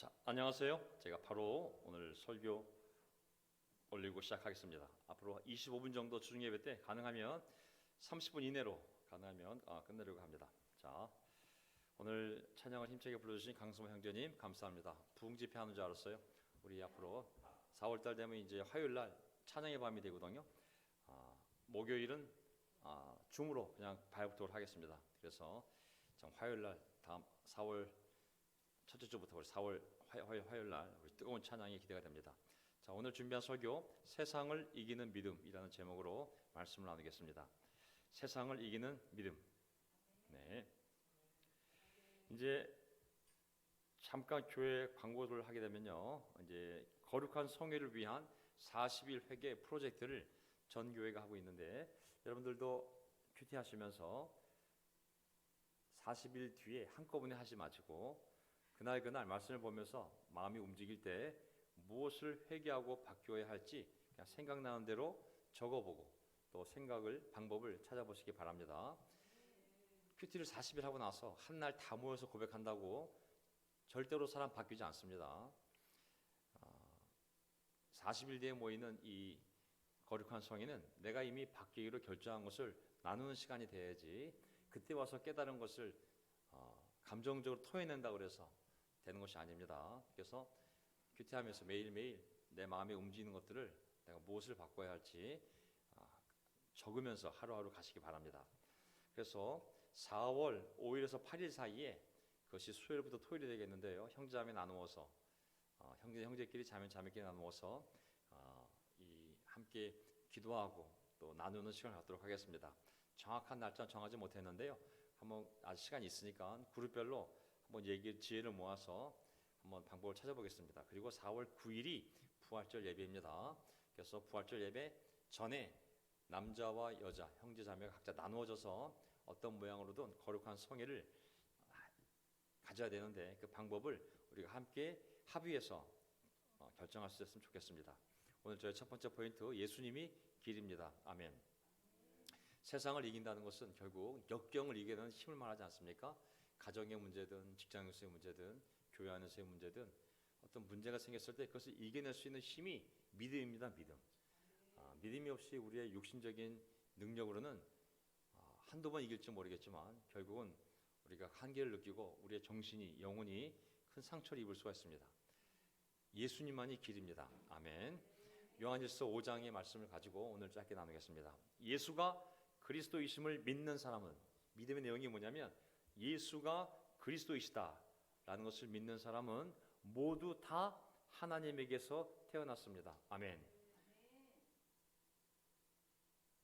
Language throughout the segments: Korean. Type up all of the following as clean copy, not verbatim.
자, 안녕하세요. 제가 바로 오늘 설교 올리고 시작하겠습니다. 앞으로 25분 정도 주중 예배 때 가능하면 30분 이내로 가능하면 끝내려고 합니다. 자, 오늘 찬양을 힘차게 불러주신 강성호 형제님 감사합니다. 부흥 집회 하는 줄 알았어요. 우리 앞으로 4월달 되면 이제 화요일날 찬양의 밤이 되거든요. 목요일은 줌으로 그냥 발부토를 하겠습니다. 그래서 화요일날 다음 4월 첫째 주부터 우리 4월 화요일 날 우리 뜨거운 찬양이 기대가 됩니다. 자, 오늘 준비한 설교 세상을 이기는 믿음이라는 제목으로 말씀을 나누겠습니다. 세상을 이기는 믿음. 네. 이제 잠깐 교회 광고를 하게 되면요. 이제 거룩한 성회를 위한 40일 회개 프로젝트를 전 교회가 하고 있는데 여러분들도 큐티 하시면서 40일 뒤에 한꺼번에 하지 마시고 그날 말씀을 보면서 마음이 움직일 때 무엇을 회개하고 바뀌어야 할지 그냥 생각나는 대로 적어보고 또 방법을 찾아보시기 바랍니다. 큐티를 40일 하고 나서 한 날 다 모여서 고백한다고 절대로 사람 바뀌지 않습니다. 40일 뒤에 모이는 이 거룩한 성회는 내가 이미 바뀌기로 결정한 것을 나누는 시간이 돼야지 그때 와서 깨달은 것을 감정적으로 토해낸다고 그래서 되는 것이 아닙니다. 그래서 큐티하면서 매일매일 내 마음에 움직이는 것들을 내가 무엇을 바꿔야 할지 적으면서 하루하루 가시기 바랍니다. 그래서 4월 5일에서 8일 사이에 그것이 수요일부터 토요일이 되겠는데요. 형제자매 나누어서 형제끼리 자매끼리 나누어서 함께 기도하고 또 나누는 시간을 갖도록 하겠습니다. 정확한 날짜 정하지 못했는데요. 한번 아직 시간이 있으니까 그룹별로 한번 지혜를 모아서 한번 방법을 찾아보겠습니다. 그리고 4월 9일이 부활절 예배입니다. 그래서 부활절 예배 전에 남자와 여자, 형제 자매가 각자 나누어져서 어떤 모양으로든 거룩한 성회를 가져야 되는데 그 방법을 우리가 함께 합의해서 결정할 수 있었으면 좋겠습니다. 오늘 저의 첫 번째 포인트 예수님이 길입니다. 아멘. 세상을 이긴다는 것은 결국 역경을 이기는 힘을 말하지 않습니까? 가정의 문제든 직장에서의 문제든 교회 안에서의 문제든 어떤 문제가 생겼을 때 그것을 이겨낼 수 있는 힘이 믿음입니다. 믿음. 믿음이 없이 우리의 육신적인 능력으로는 한두 번 이길지 모르겠지만 결국은 우리가 한계를 느끼고 우리의 정신이 영혼이 큰 상처를 입을 수가 있습니다. 예수님만이 길입니다. 아멘. 요한일서 5장의 말씀을 가지고 오늘 짧게 나누겠습니다. 예수가 그리스도이심을 믿는 사람은 믿음의 내용이 뭐냐면 예수가 그리스도이시다라는 것을 믿는 사람은 모두 다 하나님에게서 태어났습니다. 아멘.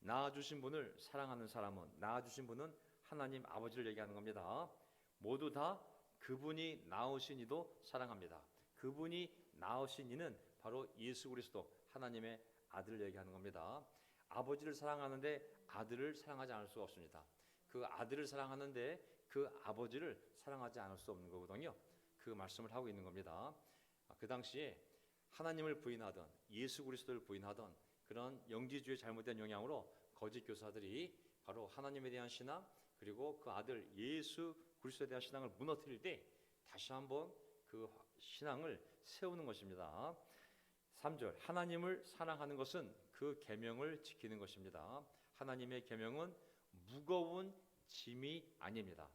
낳아주신 분을 사랑하는 사람은 낳아주신 분은 하나님 아버지를 얘기하는 겁니다. 모두 다 그분이 낳으신 이도 사랑합니다. 그분이 낳으신 이는 바로 예수 그리스도 하나님의 아들을 얘기하는 겁니다. 아버지를 사랑하는데 아들을 사랑하지 않을 수가 없습니다. 그 아들을 사랑하는데 그 아버지를 사랑하지 않을 수 없는 거거든요. 그 말씀을 하고 있는 겁니다. 그 당시에 하나님을 부인하던 예수 그리스도를 부인하던 그런 영지주의 잘못된 영향으로 거짓 교사들이 바로 하나님에 대한 신앙 그리고 그 아들 예수 그리스도에 대한 신앙을 무너뜨릴 때 다시 한번 그 신앙을 세우는 것입니다. 3절 하나님을 사랑하는 것은 그 계명을 지키는 것입니다. 하나님의 계명은 무거운 짐이 아닙니다.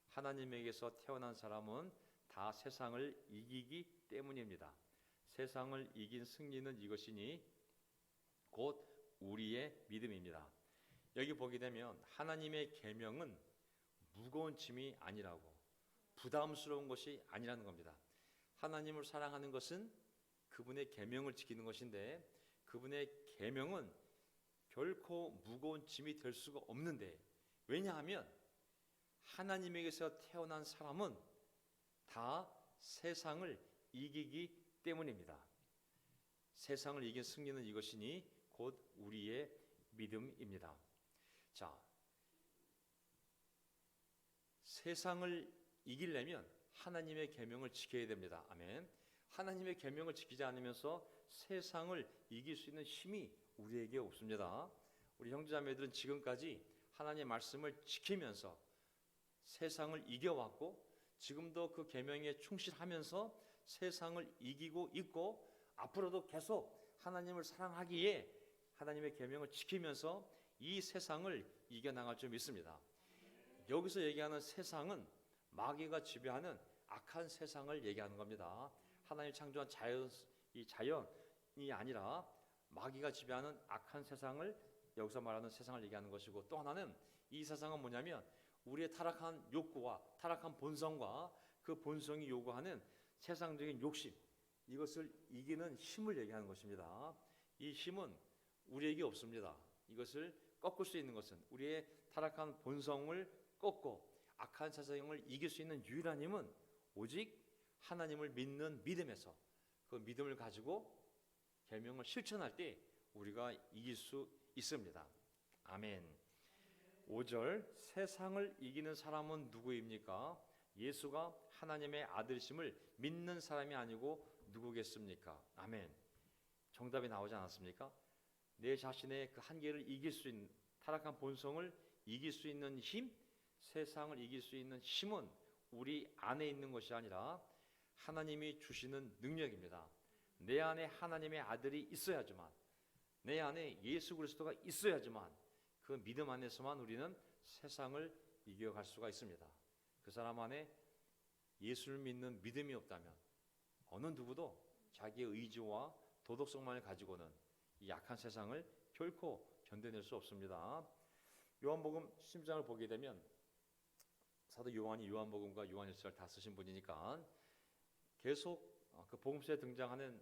하나님에게서 태어난 사람은 다 세상을 이기기 때문입니다. 세상을 이긴 승리는 이것이니 곧 우리의 믿음입니다. 여기 보게 되면 하나님의 계명은 무거운 짐이 아니라고 부담스러운 것이 아니라는 겁니다. 하나님을 사랑하는 것은 그분의 계명을 지키는 것인데 그분의 계명은 결코 무거운 짐이 될 수가 없는데 왜냐하면 하나님에게서 태어난 사람은 다 세상을 이기기 때문입니다. 세상을 이긴 승리는 이것이니 곧 우리의 믿음입니다. 자, 세상을 이기려면 하나님의 계명을 지켜야 됩니다. 아멘. 하나님의 계명을 지키지 않으면서 세상을 이길 수 있는 힘이 우리에게 없습니다. 우리 형제자매들은 지금까지 하나님의 말씀을 지키면서 세상을 이겨왔고 지금도 그 계명에 충실하면서 세상을 이기고 있고 앞으로도 계속 하나님을 사랑하기에 하나님의 계명을 지키면서 이 세상을 이겨나갈 줄 믿습니다. 여기서 얘기하는 세상은 마귀가 지배하는 악한 세상을 얘기하는 겁니다. 하나님 창조한 이 자연이 아니라 마귀가 지배하는 악한 세상을 여기서 말하는 세상을 얘기하는 것이고, 또 하나는 이 세상은 뭐냐면 우리의 타락한 욕구와 타락한 본성과 그 본성이 요구하는 세상적인 욕심, 이것을 이기는 힘을 얘기하는 것입니다. 이 힘은 우리에게 없습니다. 이것을 꺾을 수 있는 것은, 우리의 타락한 본성을 꺾고 악한 세상을 이길 수 있는 유일한 힘은 오직 하나님을 믿는 믿음에서, 그 믿음을 가지고 계명을 실천할 때 우리가 이길 수 있습니다. 아멘. 5절, 세상을 이기는 사람은 누구입니까? 예수가 하나님의 아들이심을 믿는 사람이 아니고 누구겠습니까? 아멘. 정답이 나오지 않았습니까? 내 자신의 그 한계를 이길 수 있는, 타락한 본성을 이길 수 있는 힘, 세상을 이길 수 있는 힘은 우리 안에 있는 것이 아니라 하나님이 주시는 능력입니다. 내 안에 하나님의 아들이 있어야지만, 내 안에 예수 그리스도가 있어야지만 그 믿음 안에서만 우리는 세상을 이겨갈 수가 있습니다. 그 사람 안에 예수를 믿는 믿음이 없다면 어느 누구도 자기의 의지와 도덕성만을 가지고는 이 약한 세상을 결코 견뎌낼 수 없습니다. 요한복음 10장을 보게 되면 사도 요한이 요한복음과 요한일서를 다 쓰신 분이니까 계속 그 복음서에 등장하는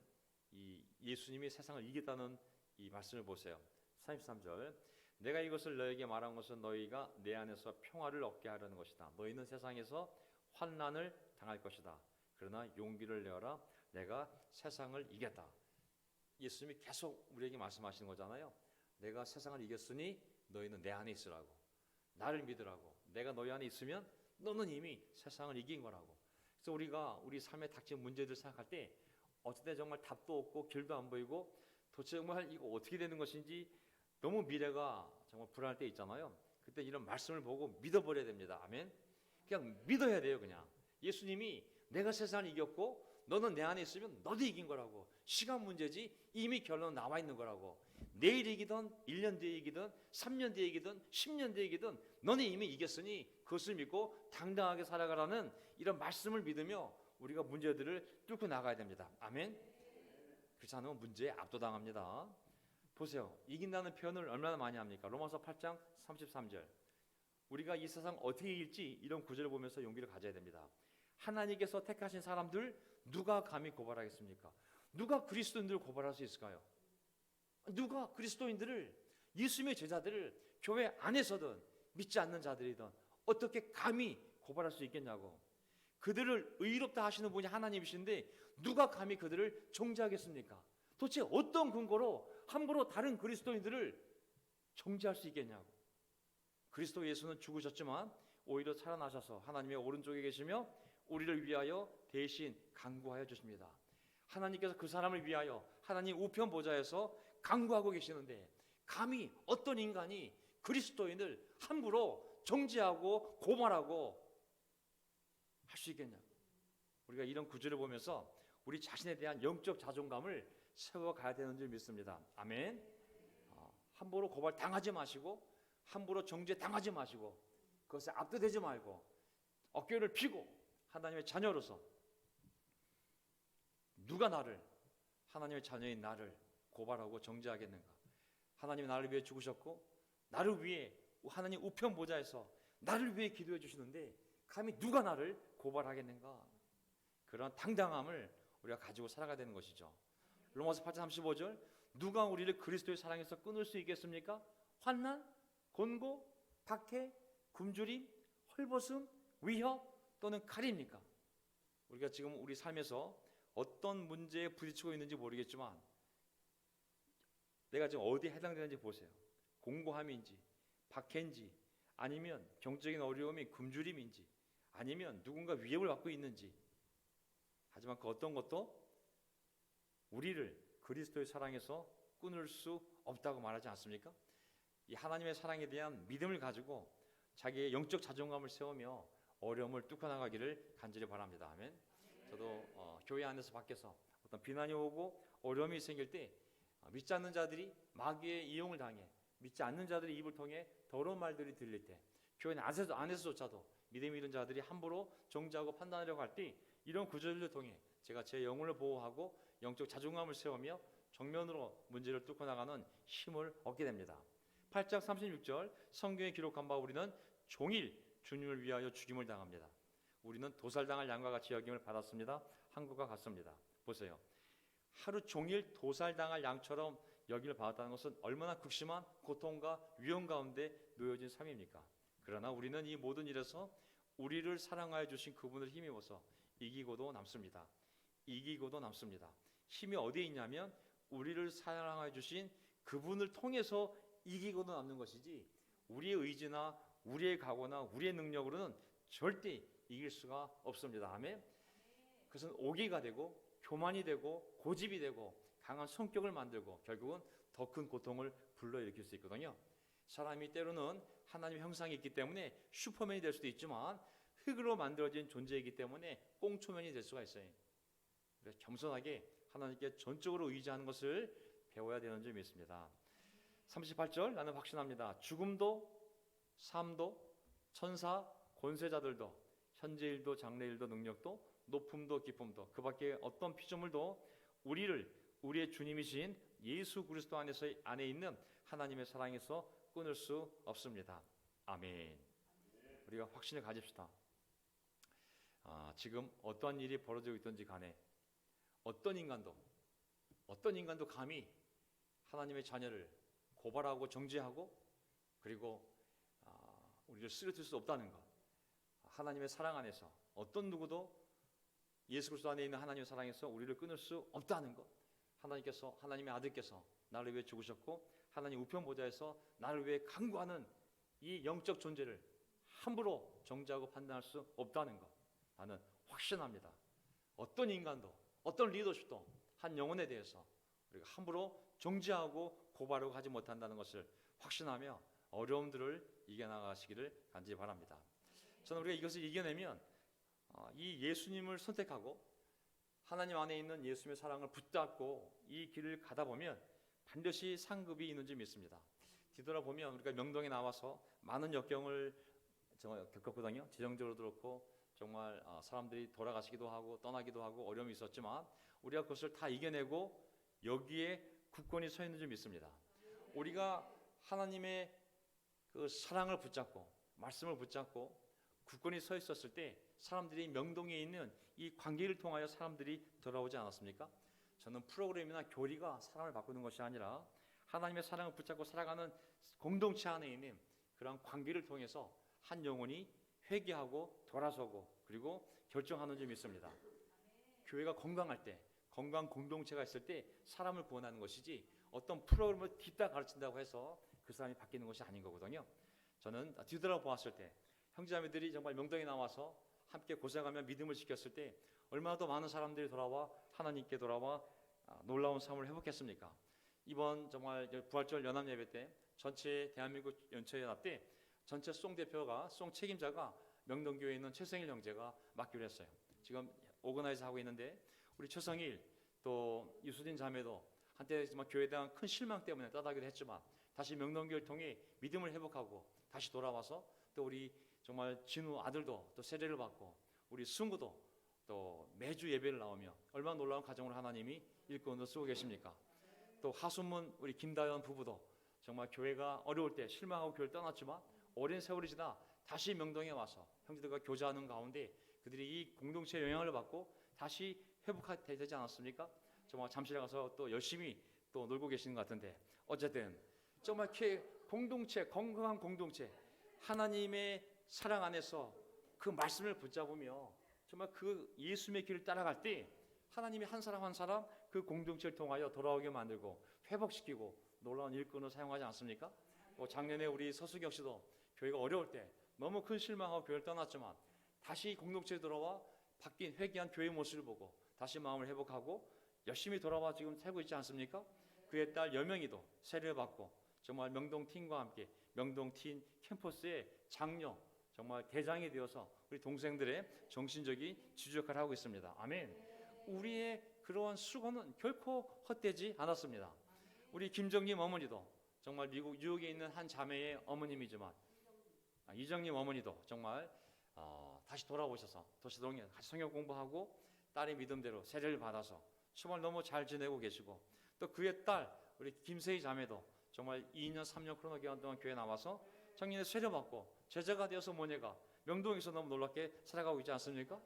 이 예수님이 세상을 이겼다는 이 말씀을 보세요. 33절, 내가 이것을 너에게 말한 것은 너희가 내 안에서 평화를 얻게 하려는 것이다. 너희는 세상에서 환난을 당할 것이다. 그러나 용기를 내어라. 내가 세상을 이겼다. 예수님이 계속 우리에게 말씀하시는 거잖아요. 내가 세상을 이겼으니 너희는 내 안에 있으라고, 나를 믿으라고. 내가 너희 안에 있으면 너는 이미 세상을 이긴 거라고. 그래서 우리가 우리 삶에 닥친 문제들 생각할 때 어쩔 때 정말 답도 없고 길도 안 보이고 도대체 정말 이거 어떻게 되는 것인지 너무 미래가 정말 불안할 때 있잖아요. 그때 이런 말씀을 보고 믿어버려야 됩니다. 아멘. 그냥 믿어야 돼요. 그냥 예수님이 내가 세상을 이겼고 너는 내 안에 있으면 너도 이긴 거라고. 시간 문제지 이미 결론 나와 있는 거라고. 내일 이기든 1년 뒤에 이기든 3년 뒤에 이기든 10년 뒤에 이기든 너는 이미 이겼으니 그것을 믿고 당당하게 살아가라는 이런 말씀을 믿으며 우리가 문제들을 뚫고 나가야 됩니다. 아멘. 그렇지 않으면 문제에 압도당합니다. 보세요. 이긴다는 표현을 얼마나 많이 합니까? 로마서 8장 33절. 우리가 이 세상 어떻게 이길지 이런 구절을 보면서 용기를 가져야 됩니다. 하나님께서 택하신 사람들 누가 감히 고발하겠습니까? 누가 그리스도인들을 고발할 수 있을까요? 누가 그리스도인들을, 예수님의 제자들을 교회 안에서든 믿지 않는 자들이든 어떻게 감히 고발할 수 있겠냐고. 그들을 의롭다 하시는 분이 하나님이신데 누가 감히 그들을 정죄하겠습니까? 도대체 어떤 근거로 함부로 다른 그리스도인들을 정죄할 수 있겠냐고. 그리스도 예수는 죽으셨지만 오히려 살아나셔서 하나님의 오른쪽에 계시며 우리를 위하여 대신 간구하여 주십니다. 하나님께서 그 사람을 위하여 하나님 우편 보좌에서 간구하고 계시는데 감히 어떤 인간이 그리스도인을 함부로 정죄하고 고발하고 할 수 있겠냐고. 우리가 이런 구절을 보면서 우리 자신에 대한 영적 자존감을 세워가야 되는 줄 믿습니다. 아멘. 함부로 고발 당하지 마시고 함부로 정죄 당하지 마시고 그것에 압도되지 말고 어깨를 펴고 하나님의 자녀로서 누가 나를, 하나님의 자녀인 나를 고발하고 정죄하겠는가. 하나님이 나를 위해 죽으셨고 나를 위해 하나님 우편 보좌에서 나를 위해 기도해 주시는데 감히 누가 나를 고발하겠는가. 그런 당당함을 우리가 가지고 살아가야 되는 것이죠. 로마서 8장 35절, 누가 우리를 그리스도의 사랑에서 끊을 수 있겠습니까? 환난, 곤고, 박해, 굶주림, 헐벗음, 위협 또는 칼입니까? 우리가 지금 우리 삶에서 어떤 문제에 부딪히고 있는지 모르겠지만 내가 지금 어디에 해당되는지 보세요. 공고함인지 박해인지 아니면 경제적인 어려움이 굶주림인지 아니면 누군가 위협을 받고 있는지, 하지만 그 어떤 것도 우리를 그리스도의 사랑에서 끊을 수 없다고 말하지 않습니까? 이 하나님의 사랑에 대한 믿음을 가지고 자기의 영적 자존감을 세우며 어려움을 뚫고 나가기를 간절히 바랍니다. 아멘. 저도 교회 안에서 밖에서 어떤 비난이 오고 어려움이 생길 때 믿지 않는 자들이 마귀의 이용을 당해 믿지 않는 자들의 입을 통해 더러운 말들이 들릴 때 교회 안에서조차도 믿음이 있는 자들이 함부로 정죄하고 판단하려고 할 때 이런 구절을 통해 제가 제 영혼을 보호하고 영적 자존감을 세우며 정면으로 문제를 뚫고 나가는 힘을 얻게 됩니다. 8장 36절 성경에 기록한 바 우리는 종일 주님을 위하여 죽임을 당합니다. 우리는 도살당할 양과 같이 여김을 받았습니다. 한 것과 같습니다. 보세요. 하루 종일 도살당할 양처럼 여김을 받았다는 것은 얼마나 극심한 고통과 위험 가운데 놓여진 삶입니까? 그러나 우리는 이 모든 일에서 우리를 사랑하여 주신 그분을 힘입어서 이기고도 남습니다. 이기고도 남습니다. 힘이 어디에 있냐면 우리를 사랑하여 주신 그분을 통해서 이기고도 남는 것이지 우리의 의지나 우리의 각오나 우리의 능력으로는 절대 이길 수가 없습니다. 아멘. 그것은 오기가 되고 교만이 되고 고집이 되고 강한 성격을 만들고 결국은 더 큰 고통을 불러일으킬 수 있거든요. 사람이 때로는 하나님의 형상이 있기 때문에 슈퍼맨이 될 수도 있지만 흙으로 만들어진 존재이기 때문에 꽁초맨이 될 수가 있어요. 그래서 겸손하게 하나님께 전적으로 의지하는 것을 배워야 되는 점이 있습니다. 38절 나는 확신합니다. 죽음도 삶도 천사 권세자들도 현재일도 장래일도 능력도 높음도 기쁨도 그 밖에 어떤 피조물도 우리의 주님이신 예수 그리스도 안에 있는 하나님의 사랑에서 끊을 수 없습니다. 아멘. 우리가 확신을 가집시다. 지금 어떠한 일이 벌어지고 있든지 간에 어떤 인간도 감히 하나님의 자녀를 고발하고 정죄하고 그리고 우리를 쓰러뜨릴 수 없다는 것. 하나님의 사랑 안에서 어떤 누구도 예수 그리스도 안에 있는 하나님의 사랑에서 우리를 끊을 수 없다는 것. 하나님의 아들께서 나를 위해 죽으셨고 하나님 우편 보좌에서 나를 위해 간구하는 이 영적 존재를 함부로 정죄하고 판단할 수 없다는 것. 나는 확신합니다. 어떤 인간도 어떤 리더십도 한 영혼에 대해서 우리가 함부로 정죄하고 고발하고 하지 못한다는 것을 확신하며 어려움들을 이겨나가시기를 간절히 바랍니다. 저는 우리가 이것을 이겨내면 이 예수님을 선택하고 하나님 안에 있는 예수님의 사랑을 붙잡고 이 길을 가다 보면 반드시 상급이 있는 줄 믿습니다. 뒤돌아보면 우리가 명동에 나와서 많은 역경을 겪었거든요. 재정적으로도 그렇고 정말 사람들이 돌아가시기도 하고 떠나기도 하고 어려움이 있었지만 우리가 그것을 다 이겨내고 여기에 굳건히 서 있는 줄 믿습니다. 우리가 하나님의 그 사랑을 붙잡고 말씀을 붙잡고 굳건히 서 있었을 때 사람들이 명동에 있는 이 관계를 통하여 사람들이 돌아오지 않았습니까? 저는 프로그램이나 교리가 사람을 바꾸는 것이 아니라 하나님의 사랑을 붙잡고 살아가는 공동체 안에 있는 그런 관계를 통해서 한 영혼이 회개하고 돌아서고 그리고 결정하는 점이 있습니다. 교회가 건강할 때 건강 공동체가 있을 때 사람을 구원하는 것이지 어떤 프로그램을 뒤따라 가르친다고 해서 그 사람이 바뀌는 것이 아닌 거거든요. 저는 뒤돌아보았을 때 형제자매들이 정말 명동에 나와서 함께 고생하며 믿음을 지켰을 때 얼마나 더 많은 사람들이 돌아와 하나님께 돌아와 놀라운 삶을 회복했습니까? 이번 정말 부활절 연합 예배 때 전체 대한민국 연초연합 때 전체 송 대표가 송 책임자가 명동교회에 있는 최성일 형제가 맡기로 했어요. 지금 오거나이즈 하고 있는데 우리 최성일 또 유수진 자매도 한때 정말 교회에 대한 큰 실망 때문에 떠나기도 했지만 다시 명동교회를 통해 믿음을 회복하고 다시 돌아와서 또 우리 정말 진우 아들도 또 세례를 받고 우리 승구도 또 매주 예배를 나오며 얼마나 놀라운 가정을 하나님이 일꾼으로 쓰고 계십니까? 또 하순문 우리 김다연 부부도 정말 교회가 어려울 때 실망하고 교회를 떠났지만 오랜 세월이 지나 다시 명동에 와서 형제들과 교제하는 가운데 그들이 이 공동체의 영향을 받고 다시 회복되지 않았습니까? 정말 잠실에 가서 또 열심히 또 놀고 계시는 것 같은데 어쨌든 정말 공동체 건강한 공동체 하나님의 사랑 안에서 그 말씀을 붙잡으며 정말 그 예수님의 길을 따라갈 때 하나님이 한 사람 한 사람 그 공동체를 통하여 돌아오게 만들고 회복시키고 놀라운 일꾼을 사용하지 않습니까? 작년에 우리 서수경 씨도 교회가 어려울 때 너무 큰 실망하고 교회를 떠났지만 다시 공동체에 돌아와 바뀐 회개한 교회의 모습을 보고 다시 마음을 회복하고 열심히 돌아와 지금 살고 있지 않습니까? 그의 딸 여명이도 세례를 받고 정말 명동팀과 함께 명동팀 캠퍼스의 장녀 정말 대장이 되어서 우리 동생들의 정신적인 지주 역할을 하고 있습니다. 아멘. 우리의 그러한 수고는 결코 헛되지 않았습니다. 우리 김정님 어머니도 정말 미국 뉴욕에 있는 한 자매의 어머님이지만 이정님 어머니도 정말 다시 돌아오셔서 도시동에 같이 성경 공부하고 딸의 믿음대로 세례를 받아서 정말 너무 잘 지내고 계시고, 또 그의 딸 우리 김세희 자매도 정말 2년 3년 코로나 기간 동안 교회 나와서 작년에 세례 받고 제자가 되어서 모녀가 명동에서 너무 놀랍게 살아가고 있지 않습니까?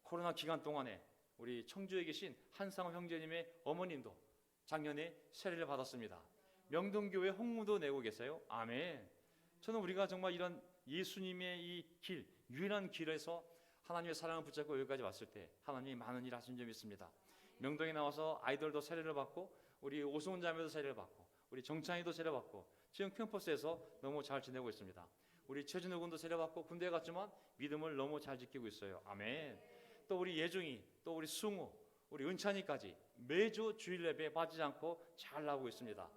코로나 기간 동안에 우리 청주에 계신 한상호 형제님의 어머님도 작년에 세례를 받았습니다. 명동교회 홍무도 내고 계세요. 아멘. 저는 우리가 정말 이런 예수님의 이 길, 유일한 길에서 하나님의 사랑을 붙잡고 여기까지 왔을 때 하나님이 많은 일 하신 점이 있습니다. 명동에 나와서 아이들도 세례를 받고, 우리 오승훈 자매도 세례를 받고, 우리 정창희도 세례 받고, 지금 캠퍼스에서 너무 잘 지내고 있습니다. 우리 최진우 군도 세례 받고 군대에 갔지만 믿음을 너무 잘 지키고 있어요. 아멘. 또 우리 예중이, 또 우리 승우, 우리 은찬이까지 매주 주일 예배에 빠지지 않고 잘 나오고 있습니다.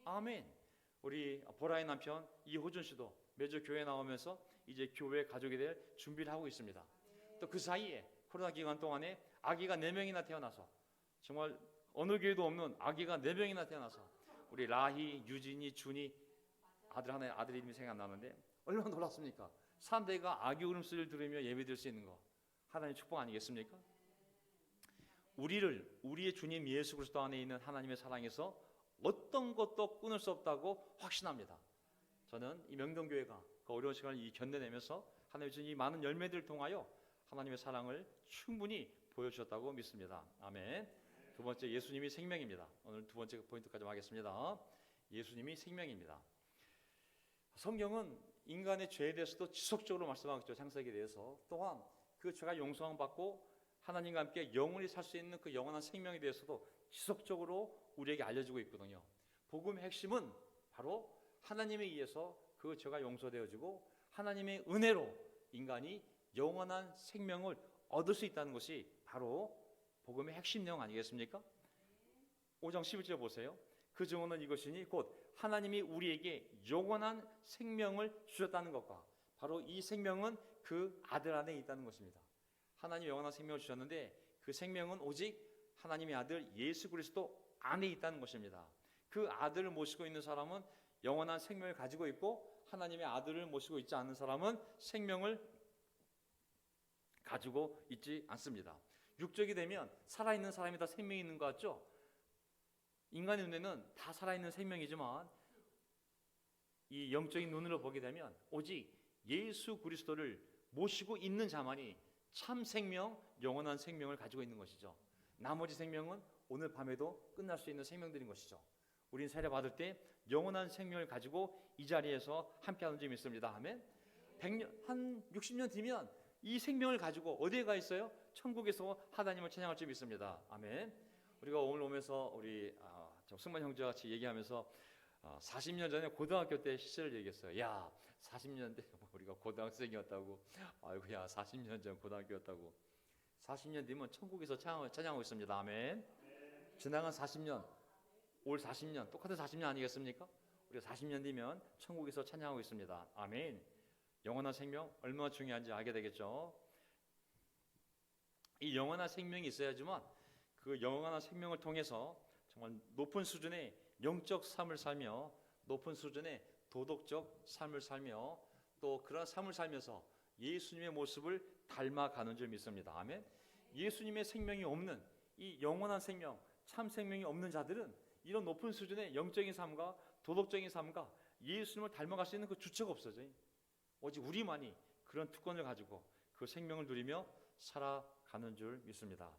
아멘. 우리 보라의 남편 이호준 씨도 매주 교회 나오면서 이제 교회 가족이 될 준비를 하고 있습니다. 또 그 사이에 코로나 기간 동안에 아기가 4명이나 태어나서, 정말 어느 교회도 없는 아기가 4명이나 태어나서 우리 라희, 유진이, 준이, 아들 이름이 생각 안 나는데 얼마나 놀랐습니까? 3대가 아기 울음소리를 들으며 예배드릴 수 있는 거 하나님의 축복 아니겠습니까? 우리의 주님 예수 그리스도 안에 있는 하나님의 사랑에서 어떤 것도 끊을 수 없다고 확신합니다. 저는 이 명동교회가 그 어려운 시간을 견뎌내면서 하나님의 주신 이 많은 열매들을 통하여 하나님의 사랑을 충분히 보여주셨다고 믿습니다. 아멘. 두 번째, 예수님이 생명입니다. 오늘 두 번째 포인트까지 하겠습니다. 예수님이 생명입니다. 성경은 인간의 죄에 대해서도 지속적으로 말씀하고 있죠. 창세기에 대해서. 또한 그 죄가 용서받고 하나님과 함께 영원히 살 수 있는 그 영원한 생명에 대해서도 지속적으로 우리에게 알려주고 있거든요. 복음의 핵심은 바로 하나님에 의해서 그 죄가 용서되어지고 하나님의 은혜로 인간이 영원한 생명을 얻을 수 있다는 것이 바로 복음의 핵심 내용 아니겠습니까? 5장 11절 보세요. 그 증언은 이것이니 곧 하나님이 우리에게 영원한 생명을 주셨다는 것과, 바로 이 생명은 그 아들 안에 있다는 것입니다. 하나님이 영원한 생명을 주셨는데 그 생명은 오직 하나님의 아들 예수 그리스도 안에 있다는 것입니다. 그 아들을 모시고 있는 사람은 영원한 생명을 가지고 있고, 하나님의 아들을 모시고 있지 않는 사람은 생명을 가지고 있지 않습니다. 육적이 되면 살아있는 사람이 다 생명이 있는 것 같죠? 인간의 눈에는 다 살아있는 생명이지만 이 영적인 눈으로 보게 되면 오직 예수 그리스도를 모시고 있는 자만이 참 생명, 영원한 생명을 가지고 있는 것이죠. 나머지 생명은 오늘 밤에도 끝날 수 있는 생명들인 것이죠. 우린 세례 받을 때 영원한 생명을 가지고 이 자리에서 함께하는 점이 있습니다. 아멘. 100년, 한 60년 뒤면 이 생명을 가지고 어디에 가 있어요? 천국에서 하나님을 찬양할 점이 있습니다. 아멘. 우리가 오늘 오면서 우리 승만 형제와 같이 얘기하면서 40년 전에 고등학교 때 시절을 얘기했어요. 야, 40년 때 우리가 고등학생이었다고. 아이고야, 40년 전 고등학교였다고. 40년 뒤면 천국에서 찬양하고 있습니다. 아멘. 지나간 40년, 올 40년, 똑같은 40년 아니겠습니까? 우리가 40년 뒤면 천국에서 찬양하고 있습니다. 아멘. 영원한 생명 얼마나 중요한지 알게 되겠죠. 이 영원한 생명이 있어야지만 그 영원한 생명을 통해서 정말 높은 수준의 영적 삶을 살며, 높은 수준의 도덕적 삶을 살며, 또 그런 삶을 살면서 예수님의 모습을 닮아가는 점이 있습니다. 아멘. 예수님의 생명이 없는, 이 영원한 생명, 참 생명이 없는 자들은 이런 높은 수준의 영적인 삶과 도덕적인 삶과 예수님을 닮아갈 수 있는 그 주체가 없어져요. 오직 우리만이 그런 특권을 가지고 그 생명을 누리며 살아가는 줄 믿습니다.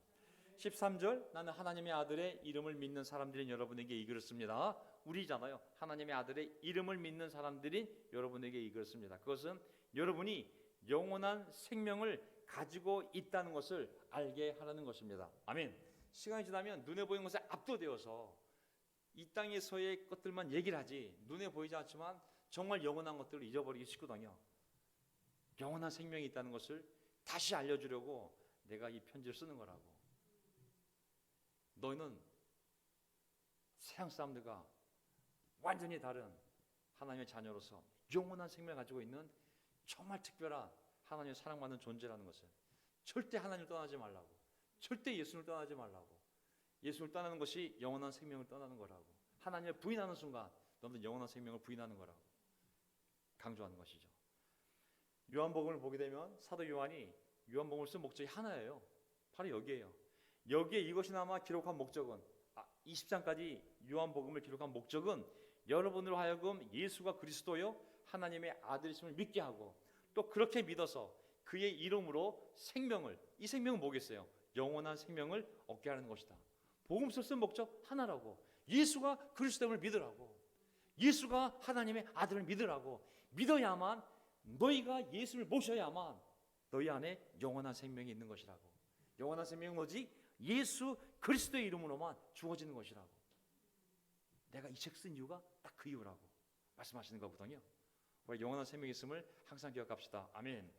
13절, 나는 하나님의 아들의 이름을 믿는 사람들인 여러분에게 이 글을 씁니다. 우리잖아요. 하나님의 아들의 이름을 믿는 사람들이 여러분에게 이 글을 씁니다. 그것은 여러분이 영원한 생명을 가지고 있다는 것을 알게 하라는 것입니다. 아멘. 시간이 지나면 눈에 보이는 것에 압도되어서 이 땅에서의 것들만 얘기를 하지 눈에 보이지 않지만 정말 영원한 것들을 잊어버리기 쉽거든요. 영원한 생명이 있다는 것을 다시 알려주려고 내가 이 편지를 쓰는 거라고. 너희는 세상 사람들과 완전히 다른 하나님의 자녀로서 영원한 생명을 가지고 있는 정말 특별한 하나님의 사랑받는 존재라는 것을, 절대 하나님을 떠나지 말라고, 절대 예수를 떠나지 말라고, 예수를 떠나는 것이 영원한 생명을 떠나는 거라고, 하나님을 부인하는 순간 너는 영원한 생명을 부인하는 거라고 강조하는 것이죠. 요한복음을 보게 되면 사도 요한이 요한복음을 쓴 목적이 하나예요. 바로 여기에요. 여기에 이것이나마 기록한 목적은 20장까지 요한복음을 기록한 목적은 여러분으로 하여금 예수가 그리스도요 하나님의 아들이심을 믿게 하고, 또 그렇게 믿어서 그의 이름으로 생명을, 이 생명은 뭐겠어요? 영원한 생명을 얻게 하는 것이다. 복음서 쓴 목적 하나라고, 예수가 그리스도를 믿으라고, 예수가 하나님의 아들을 믿으라고. 믿어야만, 너희가 예수를 모셔야만 너희 안에 영원한 생명이 있는 것이라고. 영원한 생명은 오직 예수 그리스도의 이름으로만 주어지는 것이라고. 내가 이 책 쓴 이유가 딱 그 이유라고 말씀하시는 거거든요. 우리 영원한 생명이 있음을 항상 기억합시다. 아멘.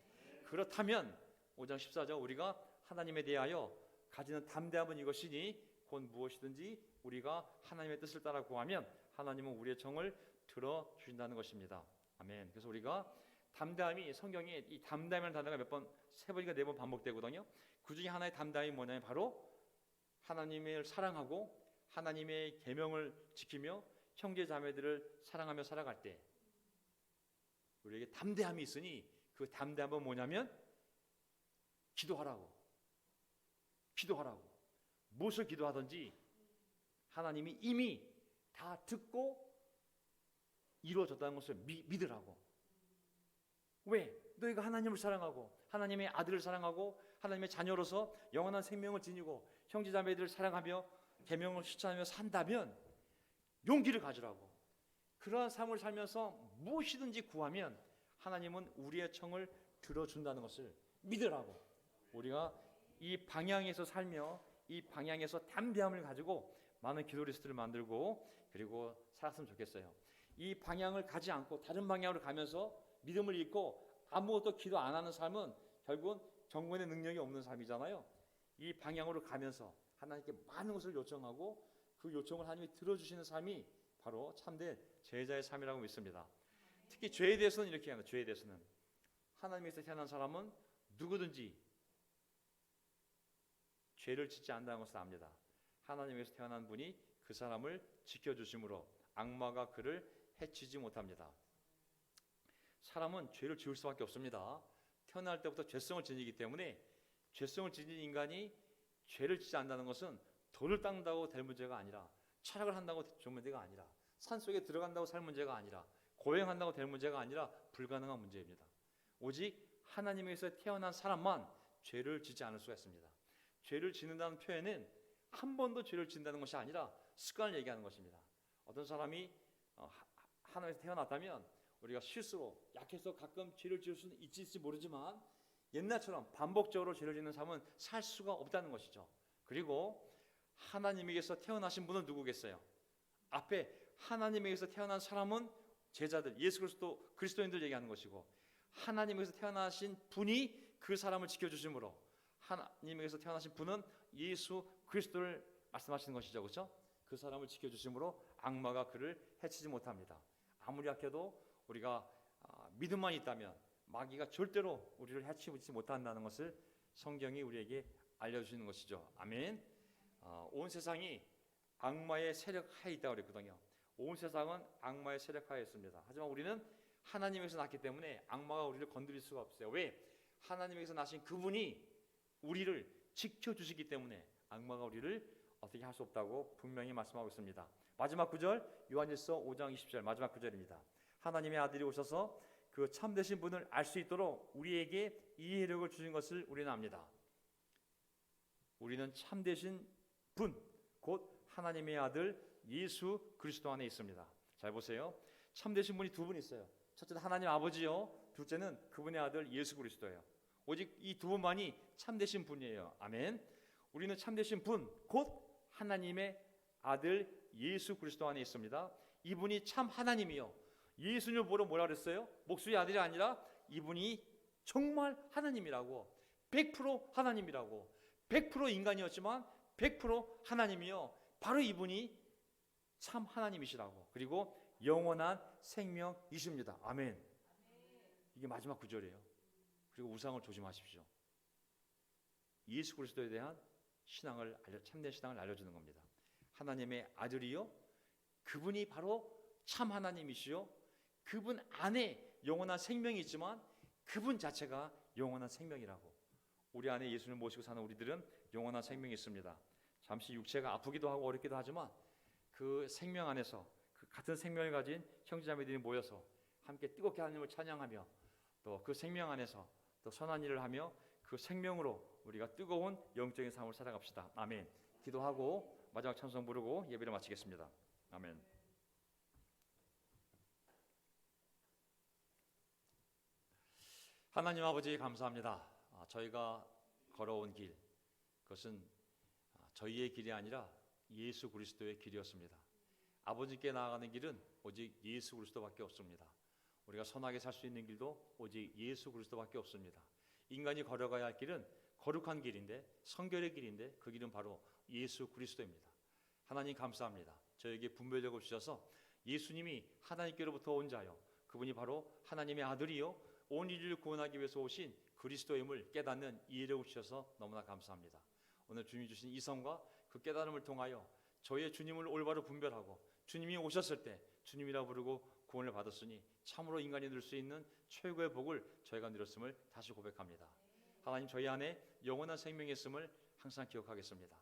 그렇다면 5장 14절 우리가 하나님에 대하여 가지는 담대함은 이것이니 곧 무엇이든지 우리가 하나님의 뜻을 따라 구하면 하나님은 우리의 청을 들어주신다는 것입니다. 아멘. 그래서 우리가 담대함이, 성경에 이 담대함이라는 단어가 몇 번, 3번인가 4번 반복되거든요. 그 중에 하나의 담대함이 뭐냐면 바로 하나님을 사랑하고 하나님의 계명을 지키며 형제 자매들을 사랑하며 살아갈 때 우리에게 담대함이 있으니, 그 담대함은 뭐냐면 기도하라고. 무엇을 기도하든지 하나님이 이미 다 듣고 이루어졌다는 것을 믿으라고. 왜? 너희가 하나님을 사랑하고 하나님의 아들을 사랑하고 하나님의 자녀로서 영원한 생명을 지니고 형제 자매들을 사랑하며 계명을 실천하며 산다면 용기를 가지라고. 그러한 삶을 살면서 무엇이든지 구하면 하나님은 우리의 청을 들어준다는 것을 믿으라고. 우리가 이 방향에서 살며 이 방향에서 담대함을 가지고 많은 기도 리스트를 만들고 그리고 살았으면 좋겠어요. 이 방향을 가지 않고 다른 방향으로 가면서 믿음을 잃고 아무것도 기도 안 하는 삶은 결국은 경건의 능력이 없는 삶이잖아요. 이 방향으로 가면서 하나님께 많은 것을 요청하고 그 요청을 하나님이 들어주시는 삶이 바로 참된 제자의 삶이라고 믿습니다. 특히 죄에 대해서는 이렇게 합니다. 죄에 대해서는 하나님에서 태어난 사람은 누구든지 죄를 짓지 않는다는 것을 압니다. 하나님에서 태어난 분이 그 사람을 지켜주심으로 악마가 그를 해치지 못합니다. 사람은 죄를 지을 수밖에 없습니다. 태어날 때부터 죄성을 지니기 때문에 죄성을 지닌 인간이 죄를 짓지 않는다는 것은 돌을 닦는다고 될 문제가 아니라, 철학을 한다고 될 문제가 아니라, 산속에 들어간다고 살 문제가 아니라, 고행한다고 될 문제가 아니라 불가능한 문제입니다. 오직 하나님에서 태어난 사람만 죄를 짓지 않을 수가 있습니다. 죄를 짓는다는 표현은 한 번도 죄를 짓는다는 것이 아니라 습관을 얘기하는 것입니다. 어떤 사람이 하나님에서 태어났다면 우리가 실수로 약해서 가끔 죄를 지을 수는 있을지 모르지만 옛날처럼 반복적으로 죄를 짓는 삶은 살 수가 없다는 것이죠. 그리고 하나님에게서 태어나신 분은 누구겠어요? 앞에 하나님에게서 태어난 사람은 제자들, 예수 그리스도 그리스도인들 얘기하는 것이고, 하나님에게서 태어나신 분이 그 사람을 지켜주심으로 하나님에게서 태어나신 분은 예수 그리스도를 말씀하시는 것이죠. 그렇죠? 그 사람을 지켜주심으로 악마가 그를 해치지 못합니다. 아무리 약해도 우리가 믿음만 있다면 마귀가 절대로 우리를 해치지 못한다는 것을 성경이 우리에게 알려주시는 것이죠. 아멘. 온 세상이 악마의 세력 하에 있다고 그랬거든요. 온 세상은 악마의 세력 하에 있습니다. 하지만 우리는 하나님에서 났기 때문에 악마가 우리를 건드릴 수가 없어요. 왜? 하나님에서 나신 그분이 우리를 지켜주시기 때문에 악마가 우리를 어떻게 할 수 없다고 분명히 말씀하고 있습니다. 마지막 구절, 요한일서 5장 20절 마지막 구절입니다. 하나님의 아들이 오셔서 그 참되신 분을 알 수 있도록 우리에게 이해력을 주신 것을 우리는 압니다. 우리는 참되신 분, 곧 하나님의 아들 예수 그리스도 안에 있습니다. 잘 보세요. 참되신 분이 두 분 있어요. 첫째는 하나님 아버지요, 둘째는 그분의 아들 예수 그리스도예요. 오직 이 두 분만이 참되신 분이에요. 아멘. 우리는 참되신 분, 곧 하나님의 아들 예수 그리스도 안에 있습니다. 이분이 참 하나님이요. 예수님을 보러 뭐라 그랬어요? 목수의 아들이 아니라 이분이 정말 하나님이라고, 100% 하나님이라고, 100% 인간이었지만 100% 하나님이요. 바로 이분이 참 하나님이시라고. 그리고 영원한 생명이십니다. 아멘. 이게 마지막 구절이에요. 그리고 우상을 조심하십시오. 예수 그리스도에 대한 참된 신앙을 알려주는 겁니다. 하나님의 아들이요, 그분이 바로 참 하나님이시요, 그분 안에 영원한 생명이 있지만 그분 자체가 영원한 생명이라고. 우리 안에 예수를 모시고 사는 우리들은 영원한 생명이 있습니다. 잠시 육체가 아프기도 하고 어렵기도 하지만 그 생명 안에서 그 같은 생명을 가진 형제자매들이 모여서 함께 뜨겁게 하나님을 찬양하며 또 그 생명 안에서 또 선한 일을 하며 그 생명으로 우리가 뜨거운 영적인 삶을 살아갑시다. 아멘. 기도하고 마지막 찬송 부르고 예배를 마치겠습니다. 아멘. 하나님 아버지 감사합니다. 저희가 걸어온 길, 그것은 저희의 길이 아니라 예수 그리스도의 길이었습니다. 아버지께 나아가는 길은 오직 예수 그리스도밖에 없습니다. 우리가 선하게 살 수 있는 길도 오직 예수 그리스도밖에 없습니다. 인간이 걸어가야 할 길은 거룩한 길인데, 성결의 길인데, 그 길은 바로 예수 그리스도입니다. 하나님 감사합니다. 저에게 분별력을 주셔서 예수님이 하나님께로부터 온 자요, 그분이 바로 하나님의 아들이요, 온 인류를 구원하기 위해서 오신 그리스도임을 깨닫는 이해력을 주셔서 너무나 감사합니다. 오늘 주님이 주신 이성과 그 깨달음을 통하여 저의 주님을 올바로 분별하고 주님이 오셨을 때 주님이라 부르고 구원을 받았으니 참으로 인간이 누릴 수 있는 최고의 복을 저희가 누렸음을 다시 고백합니다. 하나님, 저희 안에 영원한 생명이 있음을 항상 기억하겠습니다.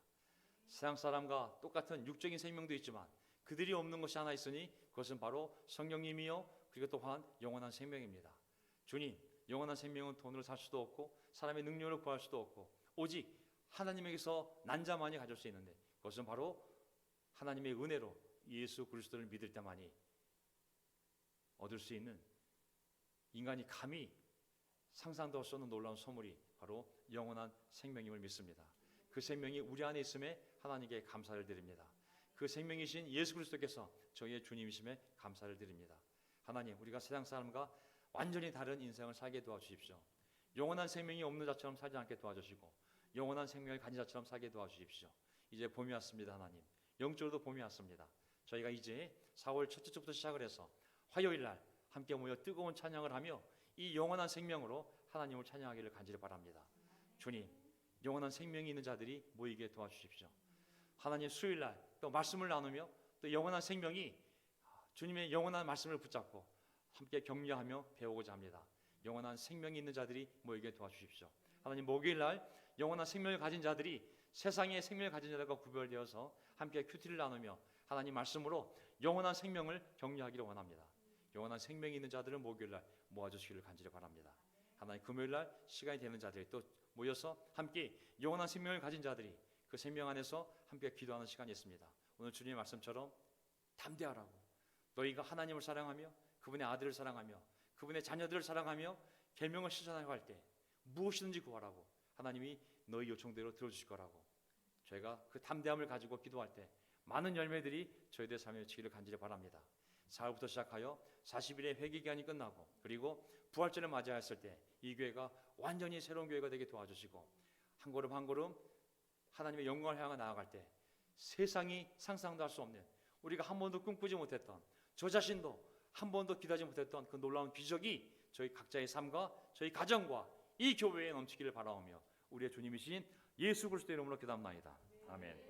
세상 사람과 똑같은 육적인 생명도 있지만 그들이 없는 것이 하나 있으니 그것은 바로 성령님이요, 그리고 또한 영원한 생명입니다. 주님, 영원한 생명은 돈으로 살 수도 없고 사람의 능력으로 구할 수도 없고 오직 하나님에게서 난 자만이 가질 수 있는데 그것은 바로 하나님의 은혜로 예수 그리스도를 믿을 때만이 얻을 수 있는, 인간이 감히 상상도 할 수 없는 놀라운 선물이 바로 영원한 생명임을 믿습니다. 그 생명이 우리 안에 있음에 하나님께 감사를 드립니다. 그 생명이신 예수 그리스도께서 저희의 주님이심에 감사를 드립니다. 하나님, 우리가 세상 사람과 완전히 다른 인생을 살게 도와주십시오. 영원한 생명이 없는 자처럼 살지 않게 도와주시고 영원한 생명을 가진 자처럼 살게 도와주십시오. 이제 봄이 왔습니다. 하나님, 영적으로도 봄이 왔습니다. 저희가 이제 4월 첫째 주부터 시작을 해서 화요일 날 함께 모여 뜨거운 찬양을 하며 이 영원한 생명으로 하나님을 찬양하기를 간절히 바랍니다. 주님, 영원한 생명이 있는 자들이 모이게 도와주십시오. 하나님, 수요일 날 또 말씀을 나누며 또 영원한 생명이 주님의 영원한 말씀을 붙잡고 함께 격려하며 배우고자 합니다. 영원한 생명이 있는 자들이 모이게 도와주십시오. 하나님, 목요일 날 영원한 생명을 가진 자들이 세상의 생명을 가진 자들과 구별되어서 함께 큐티를 나누며 하나님 말씀으로 영원한 생명을 격려하기를 원합니다. 영원한 생명이 있는 자들은 목요일 날 모아주시기를 간절히 바랍니다. 하나님, 금요일 날 시간이 되는 자들이 또 모여서 함께 영원한 생명을 가진 자들이 그 생명 안에서 함께 기도하는 시간이 있습니다. 오늘 주님의 말씀처럼 담대하라고, 너희가 하나님을 사랑하며 그분의 아들을 사랑하며 그분의 자녀들을 사랑하며 계명을 실천하려고 할 때 무엇이든지 구하라고 하나님이 너희 요청대로 들어주실 거라고, 저희가 그 담대함을 가지고 기도할 때 많은 열매들이 저희들의 삶에 미치기를 간절히 바랍니다. 4월부터 시작하여 40일의 회개 기간이 끝나고 그리고 부활절을 맞이했을 때 이 교회가 완전히 새로운 교회가 되게 도와주시고 한 걸음 한 걸음 하나님의 영광을 향해 나아갈 때 세상이 상상도 할 수 없는, 우리가 한 번도 꿈꾸지 못했던, 저 자신도 한 번도 기대하지 못했던 그 놀라운 기적이 저희 각자의 삶과 저희 가정과 이 교회에 넘치기를 바라오며 우리의 주님이신 예수 그리스도의 이름으로 기도합니다. 아멘.